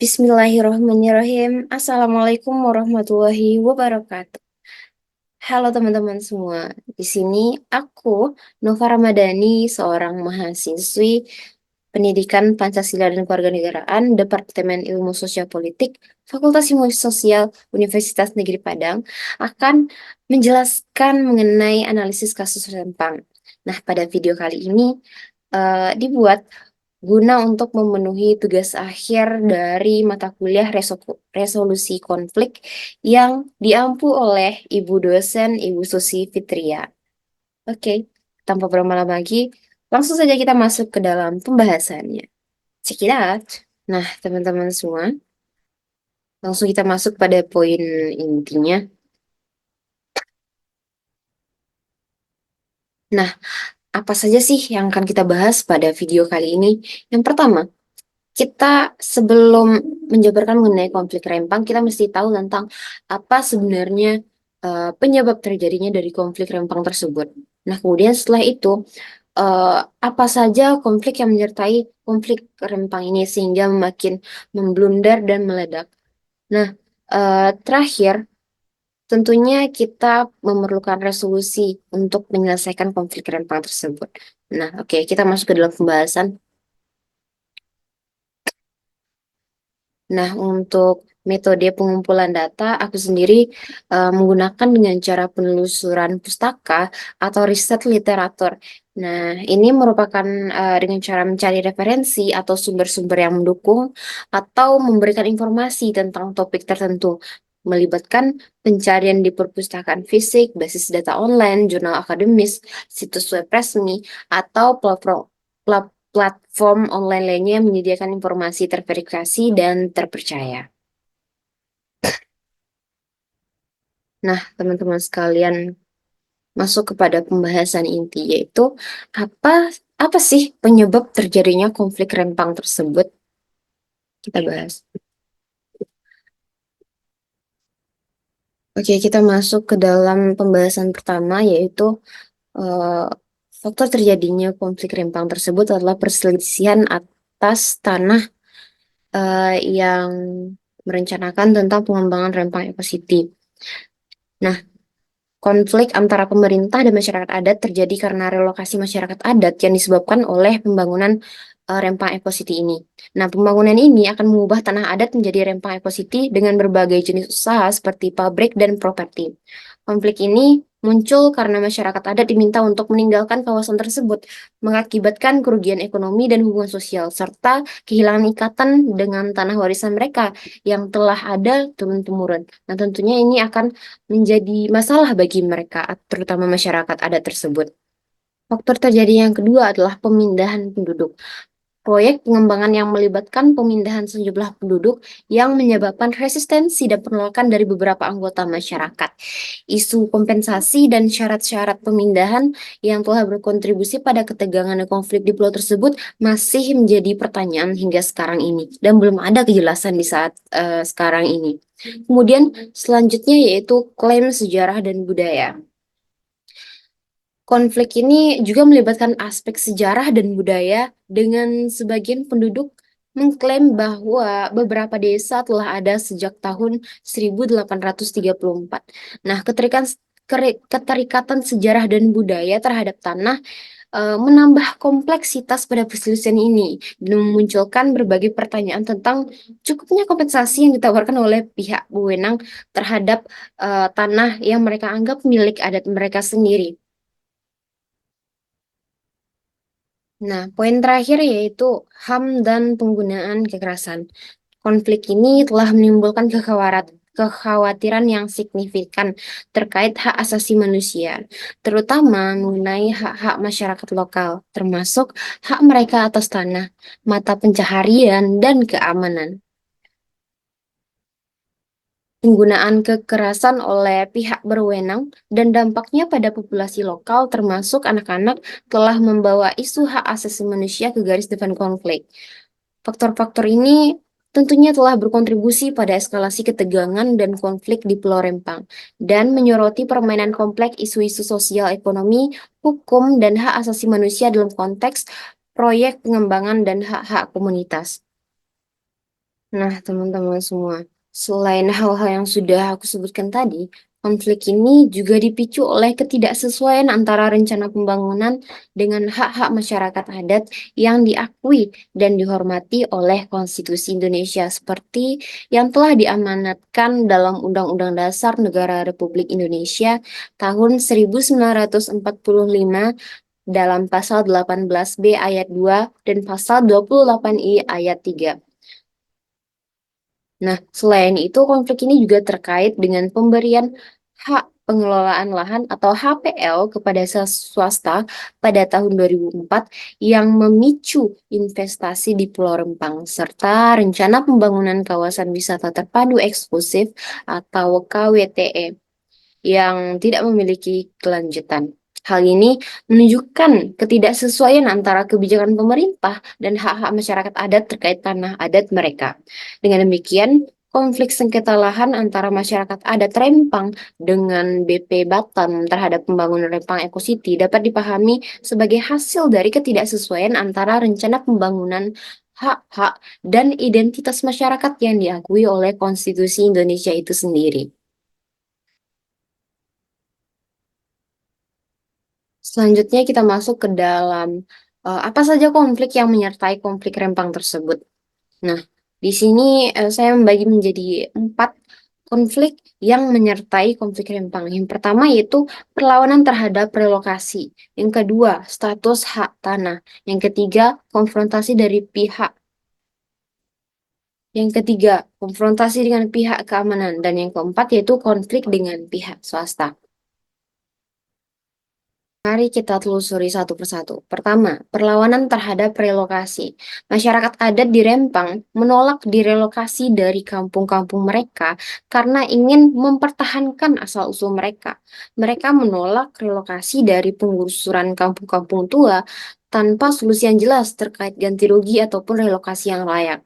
Bismillahirrahmanirrahim. Assalamualaikum warahmatullahi wabarakatuh. Halo teman-teman semua. Di sini aku, Nova Ramadhani, seorang mahasiswi Pendidikan Pancasila dan Kewarganegaraan, Departemen Ilmu Sosial Politik, Fakultas Ilmu Sosial Universitas Negeri Padang, akan menjelaskan mengenai analisis kasus rempang. Nah, pada video kali ini dibuat guna untuk memenuhi tugas akhir dari mata kuliah resolusi konflik yang diampu oleh Ibu dosen Ibu Susi Fitria. Oke, tanpa berlama-lama lagi, langsung saja kita masuk ke dalam pembahasannya. Check it out. Nah, teman-teman semua, langsung kita masuk pada poin intinya. Nah, apa saja sih yang akan kita bahas pada video kali ini? Yang pertama, kita sebelum menjabarkan mengenai konflik rempang, kita mesti tahu tentang apa sebenarnya penyebab terjadinya dari konflik rempang tersebut. Nah, kemudian setelah itu, eh, apa saja konflik yang menyertai konflik rempang ini sehingga makin memblunder dan meledak. Nah, terakhir, tentunya kita memerlukan resolusi untuk menyelesaikan konflik rempang tersebut. Nah, oke, kita masuk ke dalam pembahasan. Nah, untuk metode pengumpulan data, aku sendiri menggunakan dengan cara penelusuran pustaka atau riset literatur. Nah, ini merupakan dengan cara mencari referensi atau sumber-sumber yang mendukung atau memberikan informasi tentang topik tertentu, melibatkan pencarian di perpustakaan fisik, basis data online, jurnal akademis, situs web resmi, atau platform online lainnya yang menyediakan informasi terverifikasi dan terpercaya. Nah, teman-teman sekalian, masuk kepada pembahasan inti, yaitu apa apa sih penyebab terjadinya konflik rempang tersebut? Kita bahas. Oke, kita masuk ke dalam pembahasan pertama, yaitu eh, faktor terjadinya konflik rempang tersebut adalah perselisihan atas tanah yang merencanakan tentang pengembangan rempang ekositi. Nah, konflik antara pemerintah dan masyarakat adat terjadi karena relokasi masyarakat adat yang disebabkan oleh pembangunan rempang ekositi ini. Nah, pembangunan ini akan mengubah tanah adat menjadi rempang ekositi dengan berbagai jenis usaha seperti pabrik dan properti. Konflik ini muncul karena masyarakat adat diminta untuk meninggalkan kawasan tersebut, mengakibatkan kerugian ekonomi dan hubungan sosial, serta kehilangan ikatan dengan tanah warisan mereka yang telah ada turun-temurun. Nah, tentunya ini akan menjadi masalah bagi mereka, terutama masyarakat adat tersebut. Faktor terjadi yang kedua adalah pemindahan penduduk. Proyek pengembangan yang melibatkan pemindahan sejumlah penduduk yang menyebabkan resistensi dan penolakan dari beberapa anggota masyarakat. Isu kompensasi dan syarat-syarat pemindahan yang telah berkontribusi pada ketegangan dan konflik di pulau tersebut masih menjadi pertanyaan hingga sekarang ini dan belum ada kejelasan di saat sekarang ini. Kemudian selanjutnya yaitu klaim sejarah dan budaya. Konflik ini juga melibatkan aspek sejarah dan budaya dengan sebagian penduduk mengklaim bahwa beberapa desa telah ada sejak tahun 1834. Nah, keterikatan sejarah dan budaya terhadap tanah menambah kompleksitas pada perselisihan ini dan memunculkan berbagai pertanyaan tentang cukupnya kompensasi yang ditawarkan oleh pihak berwenang terhadap tanah yang mereka anggap milik adat mereka sendiri. Nah, poin terakhir yaitu HAM dan penggunaan kekerasan. Konflik ini telah menimbulkan kekhawatiran yang signifikan terkait hak asasi manusia, terutama mengenai hak-hak masyarakat lokal, termasuk hak mereka atas tanah, mata pencaharian, dan keamanan. Penggunaan kekerasan oleh pihak berwenang dan dampaknya pada populasi lokal termasuk anak-anak telah membawa isu hak asasi manusia ke garis depan konflik. Faktor-faktor ini tentunya telah berkontribusi pada eskalasi ketegangan dan konflik di Pulau Rempang dan menyoroti permainan kompleks isu-isu sosial ekonomi, hukum, dan hak asasi manusia dalam konteks proyek pengembangan dan hak-hak komunitas. Nah, teman-teman semua, selain hal-hal yang sudah aku sebutkan tadi, konflik ini juga dipicu oleh ketidaksesuaian antara rencana pembangunan dengan hak-hak masyarakat adat yang diakui dan dihormati oleh Konstitusi Indonesia, seperti yang telah diamanatkan dalam Undang-Undang Dasar Negara Republik Indonesia tahun 1945 dalam pasal 18B ayat 2 dan pasal 28I ayat 3. Nah, selain itu, konflik ini juga terkait dengan pemberian hak pengelolaan lahan atau HPL kepada swasta pada tahun 2004 yang memicu investasi di Pulau Rempang, serta rencana pembangunan kawasan wisata terpadu eksklusif atau KWTE yang tidak memiliki kelanjutan. Hal ini menunjukkan ketidaksesuaian antara kebijakan pemerintah dan hak-hak masyarakat adat terkait tanah adat mereka. Dengan demikian, konflik sengketa lahan antara masyarakat adat Rempang dengan BP Batam terhadap pembangunan Rempang Eco City dapat dipahami sebagai hasil dari ketidaksesuaian antara rencana pembangunan hak-hak dan identitas masyarakat yang diakui oleh Konstitusi Indonesia itu sendiri. Selanjutnya kita masuk ke dalam apa saja konflik yang menyertai konflik Rempang tersebut. Nah, di sini saya membagi menjadi 4 konflik yang menyertai konflik Rempang. Yang pertama yaitu perlawanan terhadap relokasi. Yang kedua, status hak tanah. Yang ketiga, konfrontasi dari pihak. Yang ketiga, konfrontasi dengan pihak keamanan. Dan yang keempat yaitu konflik dengan pihak swasta. Mari kita telusuri satu persatu. Pertama, perlawanan terhadap relokasi. Masyarakat adat di Rempang menolak direlokasi dari kampung-kampung mereka karena ingin mempertahankan asal-usul mereka. Mereka menolak relokasi dari penggusuran kampung-kampung tua tanpa solusi yang jelas terkait ganti rugi ataupun relokasi yang layak.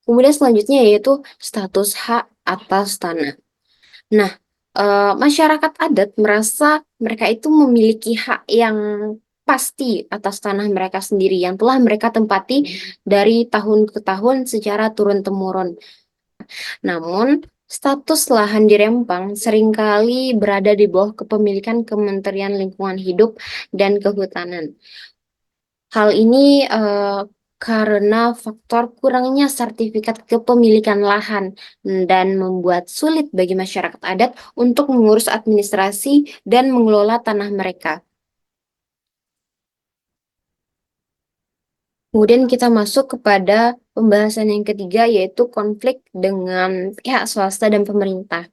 Kemudian selanjutnya yaitu status hak atas tanah. Nah, masyarakat adat merasa mereka itu memiliki hak yang pasti atas tanah mereka sendiri yang telah mereka tempati dari tahun ke tahun secara turun-temurun. Namun, status lahan di Rempang seringkali berada di bawah kepemilikan Kementerian Lingkungan Hidup dan Kehutanan. Hal ini karena faktor kurangnya sertifikat kepemilikan lahan dan membuat sulit bagi masyarakat adat untuk mengurus administrasi dan mengelola tanah mereka. Kemudian kita masuk kepada pembahasan yang ketiga, yaitu konflik dengan pihak swasta dan pemerintah.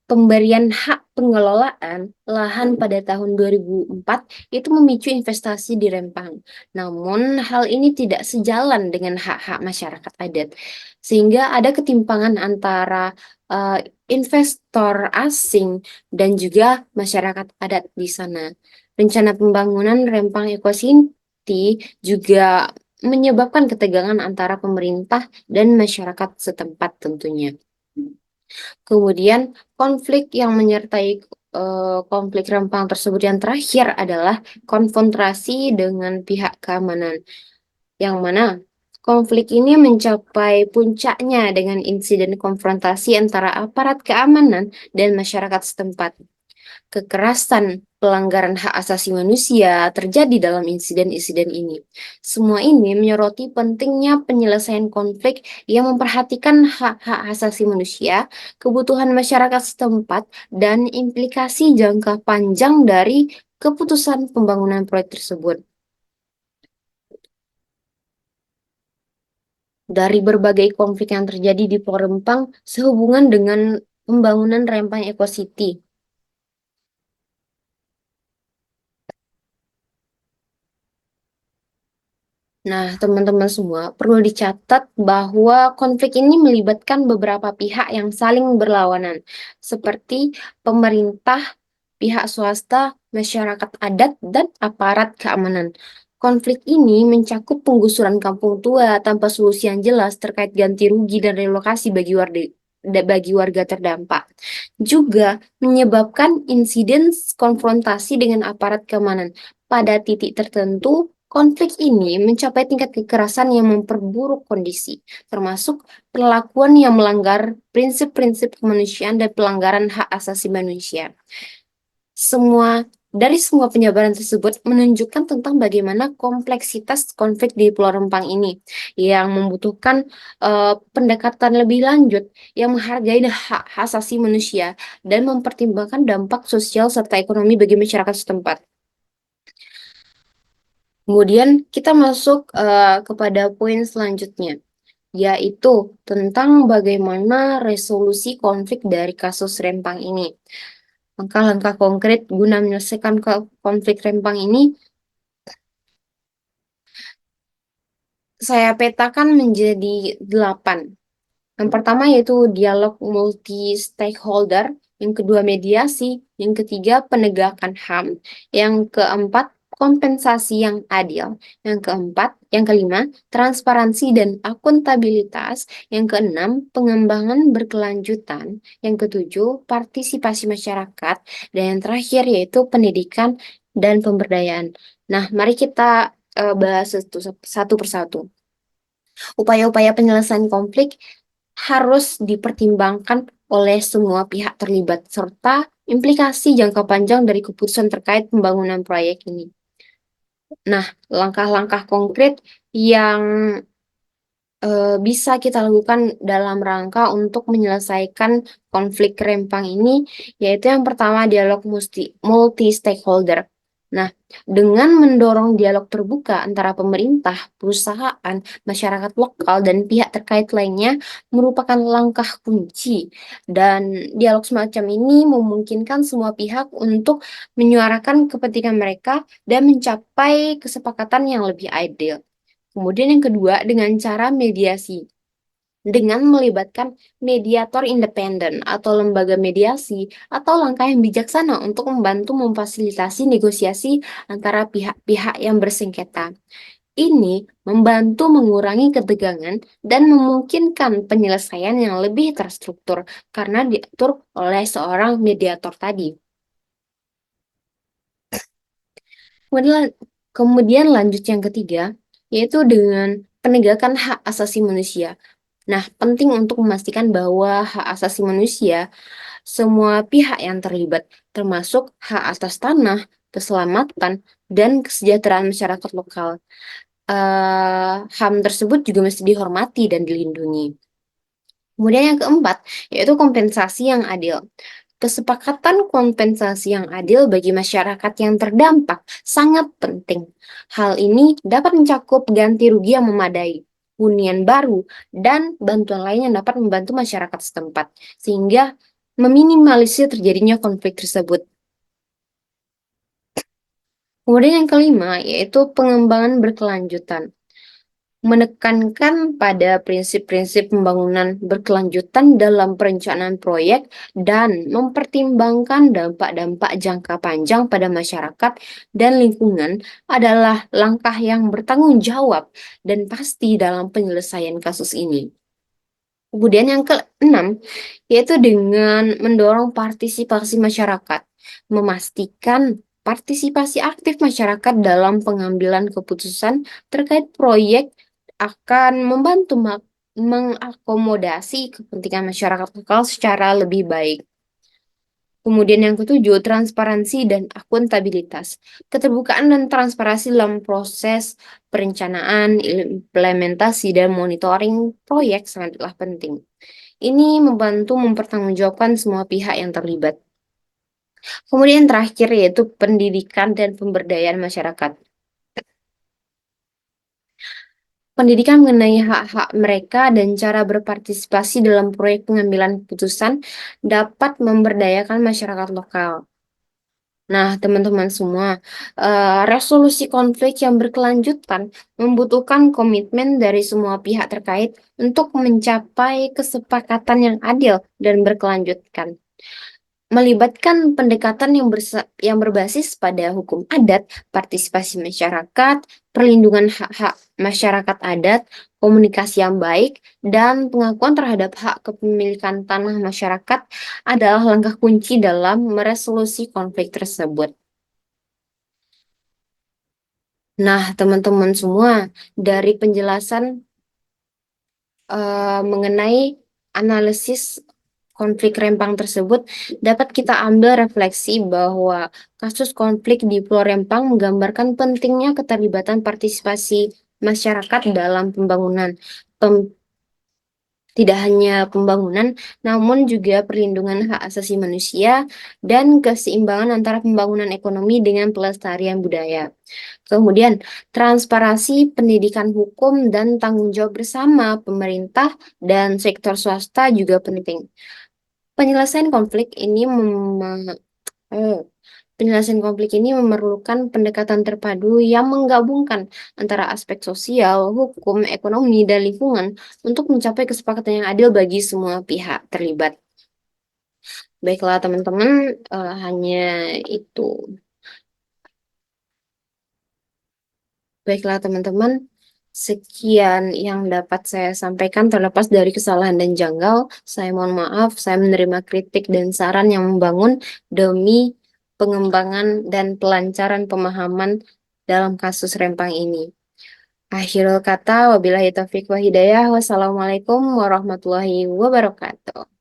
Pemberian hak pengelolaan lahan pada tahun 2004 itu memicu investasi di Rempang. Namun hal ini tidak sejalan dengan hak-hak masyarakat adat. Sehingga ada ketimpangan antara investor asing dan juga masyarakat adat di sana. Rencana pembangunan Rempang Eco City juga menyebabkan ketegangan antara pemerintah dan masyarakat setempat tentunya. Kemudian konflik yang menyertai konflik Rempang tersebut yang terakhir adalah konfrontasi dengan pihak keamanan, yang mana konflik ini mencapai puncaknya dengan insiden konfrontasi antara aparat keamanan dan masyarakat setempat. Kekerasan pelanggaran hak asasi manusia terjadi dalam insiden-insiden ini. Semua ini menyoroti pentingnya penyelesaian konflik yang memperhatikan hak-hak asasi manusia, kebutuhan masyarakat setempat, dan implikasi jangka panjang dari keputusan pembangunan proyek tersebut. Dari berbagai konflik yang terjadi di Pulau Rempang sehubungan dengan pembangunan Rempang Eco City. Nah, teman-teman semua, perlu dicatat bahwa konflik ini melibatkan beberapa pihak yang saling berlawanan, seperti pemerintah, pihak swasta, masyarakat adat, dan aparat keamanan. Konflik ini mencakup penggusuran kampung tua tanpa solusi yang jelas terkait ganti rugi dan relokasi bagi warga terdampak. Juga menyebabkan insiden konfrontasi dengan aparat keamanan pada titik tertentu Konflik ini mencapai tingkat kekerasan yang memperburuk kondisi, termasuk perlakuan yang melanggar prinsip-prinsip kemanusiaan dan pelanggaran hak asasi manusia. Dari semua penjabaran tersebut menunjukkan tentang bagaimana kompleksitas konflik di Pulau Rempang ini yang membutuhkan pendekatan lebih lanjut yang menghargai hak asasi manusia dan mempertimbangkan dampak sosial serta ekonomi bagi masyarakat setempat. Kemudian kita masuk kepada poin selanjutnya, yaitu tentang bagaimana resolusi konflik dari kasus Rempang ini. Langkah-langkah konkret guna menyelesaikan konflik Rempang ini saya petakan menjadi 8. Yang pertama yaitu dialog multi-stakeholder, yang kedua mediasi, yang ketiga penegakan HAM, yang keempat kompensasi yang adil, yang kelima transparansi dan akuntabilitas, yang keenam pengembangan berkelanjutan, yang ketujuh partisipasi masyarakat, dan yang terakhir yaitu pendidikan dan pemberdayaan. Nah, mari kita bahas satu persatu. Upaya-upaya penyelesaian konflik harus dipertimbangkan oleh semua pihak terlibat, serta implikasi jangka panjang dari keputusan terkait pembangunan proyek ini. Nah, langkah-langkah konkret yang bisa kita lakukan dalam rangka untuk menyelesaikan konflik Rempang ini, yaitu yang pertama dialog multi-stakeholder. Nah, dengan mendorong dialog terbuka antara pemerintah, perusahaan, masyarakat lokal, dan pihak terkait lainnya merupakan langkah kunci. Dan dialog semacam ini memungkinkan semua pihak untuk menyuarakan kepentingan mereka dan mencapai kesepakatan yang lebih adil. Kemudian yang kedua, dengan cara mediasi. Dengan melibatkan mediator independen atau lembaga mediasi atau langkah yang bijaksana untuk membantu memfasilitasi negosiasi antara pihak-pihak yang bersengketa. Ini membantu mengurangi ketegangan dan memungkinkan penyelesaian yang lebih terstruktur karena diatur oleh seorang mediator tadi. Kemudian, kemudian lanjut yang ketiga, yaitu dengan penegakan hak asasi manusia. Nah, penting untuk memastikan bahwa hak asasi manusia, semua pihak yang terlibat, termasuk hak atas tanah, keselamatan, dan kesejahteraan masyarakat lokal. HAM tersebut juga mesti dihormati dan dilindungi. Kemudian yang keempat, yaitu kompensasi yang adil. Kesepakatan kompensasi yang adil bagi masyarakat yang terdampak sangat penting. Hal ini dapat mencakup ganti rugi yang memadai, hunian baru, dan bantuan lain yang dapat membantu masyarakat setempat, sehingga meminimalisir terjadinya konflik tersebut. Kemudian yang kelima, yaitu pengembangan berkelanjutan. Menekankan pada prinsip-prinsip pembangunan berkelanjutan dalam perencanaan proyek dan mempertimbangkan dampak-dampak jangka panjang pada masyarakat dan lingkungan adalah langkah yang bertanggung jawab dan pasti dalam penyelesaian kasus ini. Kemudian yang keenam, yaitu dengan mendorong partisipasi masyarakat, memastikan partisipasi aktif masyarakat dalam pengambilan keputusan terkait proyek akan membantu mengakomodasi kepentingan masyarakat lokal secara lebih baik. Kemudian yang ketujuh, transparansi dan akuntabilitas. Keterbukaan dan transparansi dalam proses perencanaan, implementasi, dan monitoring proyek sangatlah penting. Ini membantu mempertanggungjawabkan semua pihak yang terlibat. Kemudian terakhir yaitu pendidikan dan pemberdayaan masyarakat. Pendidikan mengenai hak-hak mereka dan cara berpartisipasi dalam proyek pengambilan keputusan dapat memberdayakan masyarakat lokal. Nah, teman-teman semua, resolusi konflik yang berkelanjutan membutuhkan komitmen dari semua pihak terkait untuk mencapai kesepakatan yang adil dan berkelanjutan. Melibatkan pendekatan yang berbasis pada hukum adat, partisipasi masyarakat, perlindungan hak-hak masyarakat adat, komunikasi yang baik, dan pengakuan terhadap hak kepemilikan tanah masyarakat adalah langkah kunci dalam meresolusi konflik tersebut. Nah, teman-teman semua, dari penjelasan mengenai analisis konflik rempang tersebut, dapat kita ambil refleksi bahwa kasus konflik di Pulau Rempang menggambarkan pentingnya keterlibatan partisipasi masyarakat dalam pembangunan. Tidak hanya pembangunan, namun juga perlindungan hak asasi manusia dan keseimbangan antara pembangunan ekonomi dengan pelestarian budaya. Kemudian, transparansi pendidikan hukum dan tanggung jawab bersama pemerintah dan sektor swasta juga penting. Penyelesaian konflik ini eh, Penyelesaian konflik ini memerlukan pendekatan terpadu yang menggabungkan antara aspek sosial, hukum, ekonomi, dan lingkungan untuk mencapai kesepakatan yang adil bagi semua pihak terlibat. Baiklah teman-teman, hanya itu. Baiklah teman-teman, sekian yang dapat saya sampaikan terlepas dari kesalahan dan janggal. Saya mohon maaf, saya menerima kritik dan saran yang membangun demi pengembangan dan pelancaran pemahaman dalam kasus Rempang ini. Akhirul kata, wabillahi taufiq wa hidayah, wassalamualaikum warahmatullahi wabarakatuh.